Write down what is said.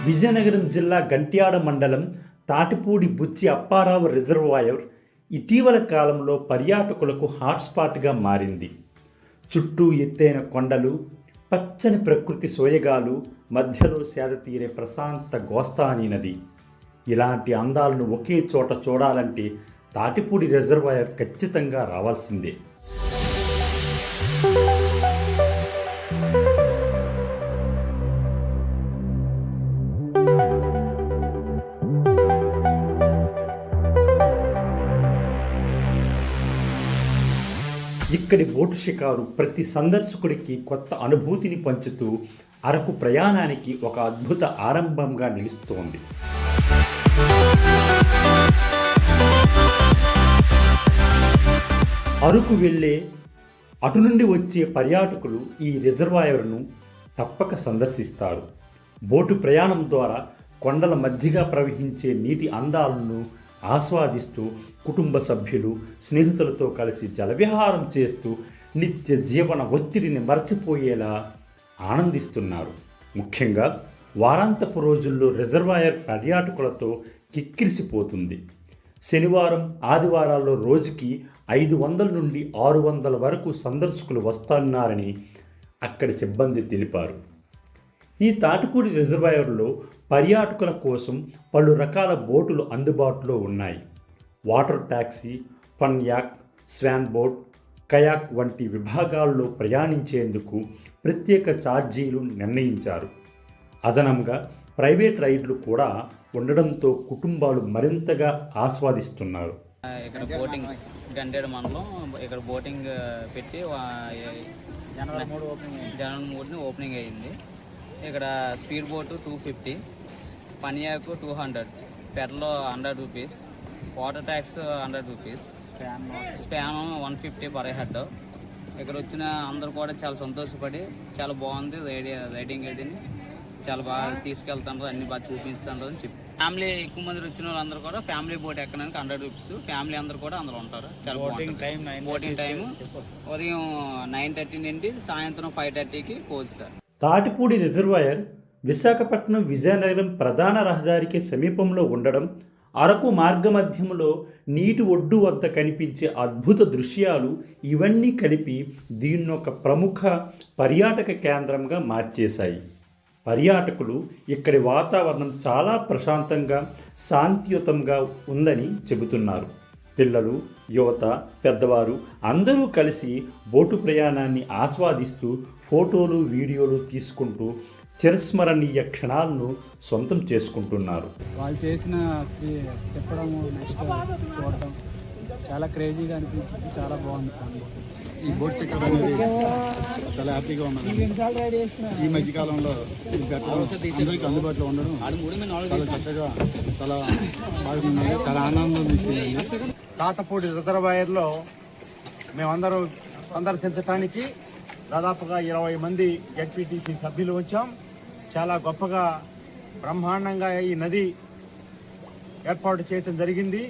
విజయనగరం జిల్లా గంట్యాడ మండలం తాటిపూడి బుచ్చి అప్పారావు రిజర్వాయర్ ఇటీవల కాలంలో పర్యాటకులకు హాట్స్పాట్గా మారింది. చుట్టూ ఎత్తైన కొండలు, పచ్చని ప్రకృతి సోయగాలు, మధ్యలో సేద తీరే ప్రశాంత గోస్తాని నది. ఇలాంటి అందాలను ఒకే చోట చూడాలంటే తాటిపూడి రిజర్వాయర్ ఖచ్చితంగా రావాల్సిందే. ఇక్కడి బోటు షికారు ప్రతి సందర్శకుడికి కొత్త అనుభూతిని పంచుతూ అరకు ప్రయాణానికి ఒక అద్భుత ఆరంభంగా నిలుస్తోంది. అరకు వెళ్ళే అటు నుండి వచ్చే పర్యాటకులు ఈ రిజర్వాయర్ను తప్పక సందర్శిస్తారు. బోటు ప్రయాణం ద్వారా కొండల మధ్యగా ప్రవహించే నీటి అందాలను ఆస్వాదిస్తూ కుటుంబ సభ్యులు, స్నేహితులతో కలిసి జలవిహారం చేస్తూ నిత్య జీవన ఒత్తిడిని మరచిపోయేలా ఆనందిస్తున్నారు. ముఖ్యంగా వారాంతపు రోజుల్లో రిజర్వాయర్ పర్యాటకులతో కిక్కిరిసిపోతుంది. శనివారం, ఆదివారాల్లో రోజుకి 500 నుండి 600 వరకు సందర్శకులు వస్తున్నారని అక్కడి సిబ్బంది తెలిపారు. ఈ తాటిపూడి రిజర్వాయర్లో పర్యాటకుల కోసం పలు రకాల బోటులు అందుబాటులో ఉన్నాయి. వాటర్ ట్యాక్సీ, ఫన్ యాక్, స్వాన్ బోట్, కయాక్ వంటి విభాగాల్లో ప్రయాణించేందుకు ప్రత్యేక ఛార్జీలు నిర్ణయించారు. అదనంగా ప్రైవేట్ రైడ్లు కూడా ఉండడంతో కుటుంబాలు మరింతగా ఆస్వాదిస్తున్నారు. ఇక్కడ బోటింగ్ గంటేడు మండలం ఇక్కడ బోటింగ్ పెట్టి జనవరి 3 ఓపెనింగ్ అయ్యింది. ఇక్కడ speed boat 250, పనియాకు 200, పెడలో 100 rupees, water tax 100 rupees, span 150 per head. ఇక్కడ వచ్చిన అందరూ కూడా చాలా సంతోషపడి చాలా బాగుంది రైడింగ్ ఏదిని చాలా బాగా తీసుకెళ్తాను, అన్ని బాగా చూపిస్తాను అని చెప్పి ఫ్యామిలీ ఎక్కువ మంది వచ్చిన వాళ్ళందరూ కూడా ఫ్యామిలీ బోట్ ఎక్కడానికి 100 రూపీస్. ఫ్యామిలీ అందరూ కూడా అందరూ ఉంటారు. చాలా బోటింగ్ టైం ఉదయం 9:30 నుండి సాయంత్రం 5:30కి close sir. Thatipudi reservoir Visakhapatnam Vizianagaram ప్రధాన రహదారికి సమీపంలో ఉండడం, అరకు మార్గమధ్యంలో నీటి ఒడ్డు వద్ద కనిపించే అద్భుత దృశ్యాలు ఇవన్నీ కలిపి దీన్నొక ప్రముఖ పర్యాటక కేంద్రంగా మార్చేశాయి. పర్యాటకులు ఇక్కడి వాతావరణం చాలా ప్రశాంతంగా, శాంతియుతంగా ఉందని చెబుతున్నారు. పిల్లలు, యువత, పెద్దవారు అందరూ కలిసి బోటు ప్రయాణాన్ని ఆస్వాదిస్తూ ఫోటోలు, వీడియోలు తీసుకుంటూ చిరస్మరణీయ క్షణాలను సొంతం చేసుకుంటున్నారు. వాళ్ళు చేసిన తిప్పడం, నెక్స్ట్ చూడటం చాలా క్రేజీగా అనిపించింది. చాలా బాగుంది సార్. ఈ బోట్ షికార్ అనేది చాలా హ్యాపీగా ఉన్నాను. ఈ మధ్యకాలంలో అందరికీ అందుబాటులో ఉండడం చాలా చక్కగా, చాలా బాగున్నాయి. చాలా ఆనందం ఇచ్చింది. తాటిపూడి రిజర్వాయర్లో మేమందరూ సందర్శించడానికి దాదాపుగా 20 మంది జెడ్పీటీసీ సభ్యులు వచ్చాం. చాలా గొప్పగా, బ్రహ్మాండంగా ఈ నది ఏర్పాటు చేయటం జరిగింది.